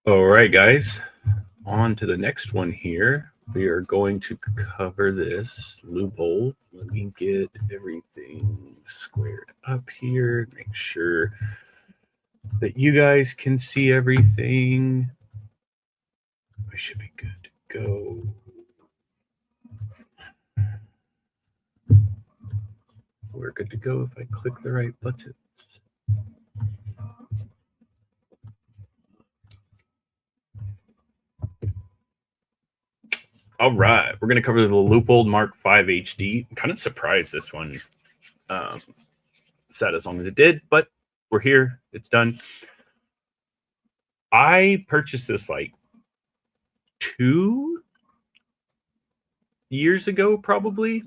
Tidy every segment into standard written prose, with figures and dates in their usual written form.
All right, guys, on to the next one here. We are going to cover this Leupold. Let me get everything squared up here, make sure that you guys can see everything. We should be good to go. We're good to go if I click the right buttons. All right, we're going to cover the Leupold Mark 5 HD. I'm kind of surprised this one sat as long as it did, but we're here. It's done. I purchased this like 2 years ago, probably.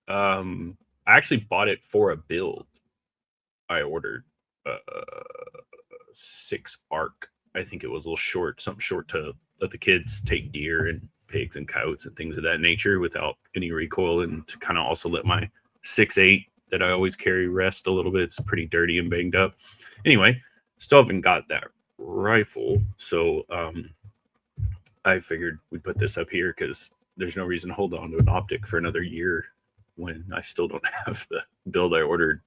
I actually bought it for a build. I ordered 6 arc. I think it was a little short, something short to let the kids take deer and pigs and coyotes and things of that nature without any recoil, and to kind of also let my 6.8 that I always carry rest a little bit. It's pretty dirty and banged up. Anyway, still haven't got that rifle, so I figured we'd put this up here because there's no reason to hold on to an optic for another year when I still don't have the build I ordered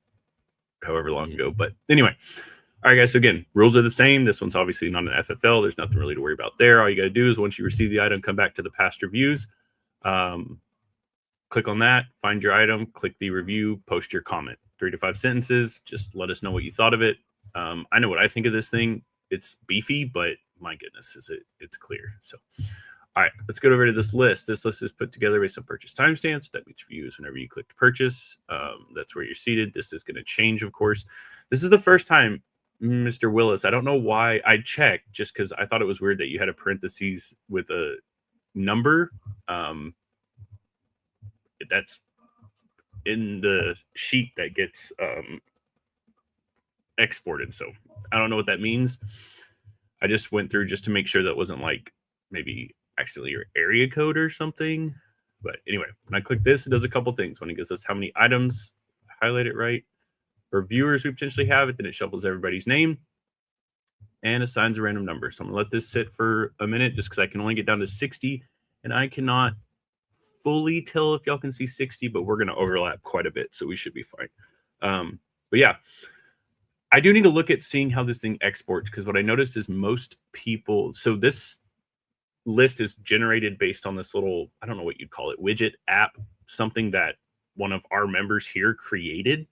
however long ago. But anyway, all right, guys. So again, rules are the same. This one's obviously not an FFL. There's nothing really to worry about there. All you got to do is once you receive the item, come back to the past reviews. Click on that, find your item, click the review, post your comment. 3 to 5 sentences. Just let us know what you thought of it. I know what I think of this thing. It's beefy, but my goodness, it's clear. So, all right, let's go over to this list. This list is put together based on purchase timestamps. That means reviews whenever you click to purchase. That's where you're seated. This is going to change, of course. This is the first time, Mr. Willis. I don't know why I checked, just because I thought it was weird that you had a parentheses with a number. That's in the sheet that gets exported. So I don't know what that means. I just went through just to make sure that wasn't like maybe actually your area code or something. But anyway, when I click this, it does a couple things. When it gives us how many items, highlight it right, or viewers we potentially have it, then it shuffles everybody's name and assigns a random number. So I'm gonna let this sit for a minute just because I can only get down to 60, and I cannot fully tell if y'all can see 60, but we're gonna overlap quite a bit, so we should be fine. But yeah, I do need to look at seeing how this thing exports, because what I noticed is most people, so this list is generated based on this little, I don't know what you'd call it, widget app, something that one of our members here created.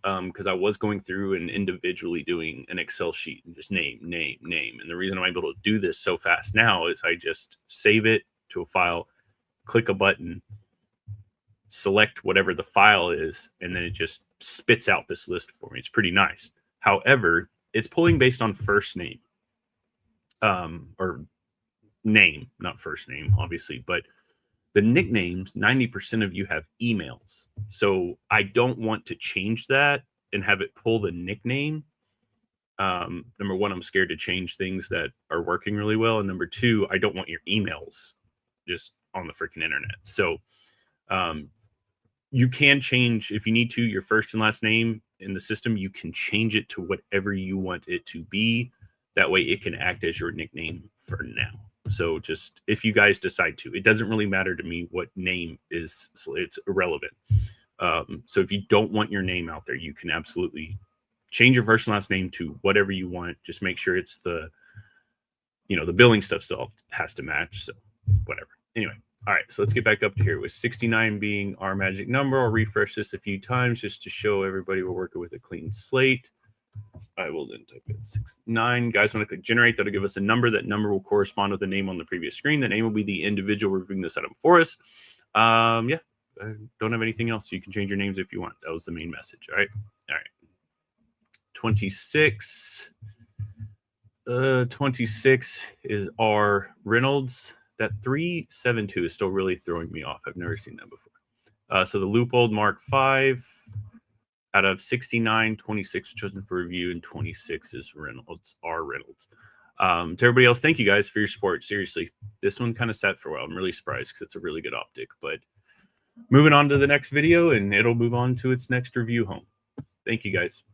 Because I was going through and individually doing an Excel sheet and just name. And the reason I'm able to do this so fast now is I just save it to a file, click a button, select whatever the file is, and then it just spits out this list for me. It's pretty nice. However, it's pulling based on first name, or name, not first name, obviously, but the nicknames, 90% of you have emails. So I don't want to change that and have it pull the nickname. Number one, I'm scared to change things that are working really well. And number two, I don't want your emails just on the freaking internet. So you can change, if you need to, your first and last name in the system. You can change it to whatever you want it to be. That way it can act as your nickname for now. So just if you guys decide to, it doesn't really matter to me what name is, it's irrelevant. So if you don't want your name out there, you can absolutely change your first and last name to whatever you want. Just make sure it's the billing stuff still has to match. So whatever. Anyway, all right, so let's get back up to here with 69 being our magic number. I'll refresh this a few times just to show everybody we're working with a clean slate. I will then type in 69. Guys, when I click generate, that'll give us a number. That number will correspond with the name on the previous screen. The name will be the individual reviewing this item for us. Yeah, I don't have anything else. You can change your names if you want. That was the main message. All right. 26. 26 is our Reynolds. That 372 is still really throwing me off. I've never seen that before. So the Leupold Mark 5. Out of 69, 26 chosen for review, and 26 is Reynolds. To everybody else, thank you guys for your support. Seriously, this one kind of sat for a while. I'm really surprised because it's a really good optic. But moving on to the next video, and it'll move on to its next review home. Thank you guys.